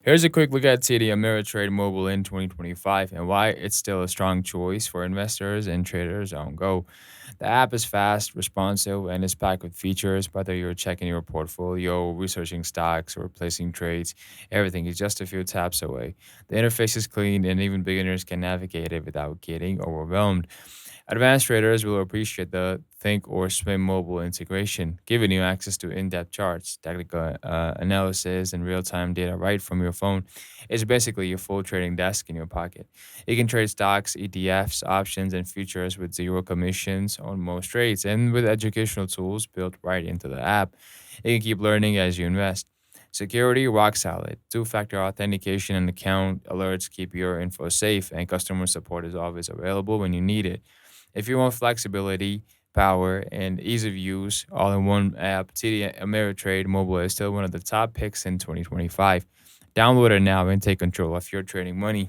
Here's a quick look at TD Ameritrade Mobile in 2025 and why it's still a strong choice for investors and traders on go. The app is fast, responsive, and is packed with features. Whether you're checking your portfolio, researching stocks, or placing trades, everything is just a few taps away. The interface is clean, and even beginners can navigate it without getting overwhelmed. Advanced traders will appreciate the Thinkorswim mobile integration, giving you access to in-depth charts, technical analysis, and real-time data right from your phone. It's basically your full trading desk in your pocket. You can trade stocks, ETFs, options, and futures with zero commissions on most trades, and with educational tools built right into the app. You can keep learning as you invest. Security rock solid. Two-factor authentication and account alerts keep your info safe, and customer support is always available when you need it. If you want flexibility, power, and ease of use all in one app, TD Ameritrade Mobile is still one of the top picks in 2025. Download it now and take control of your trading money.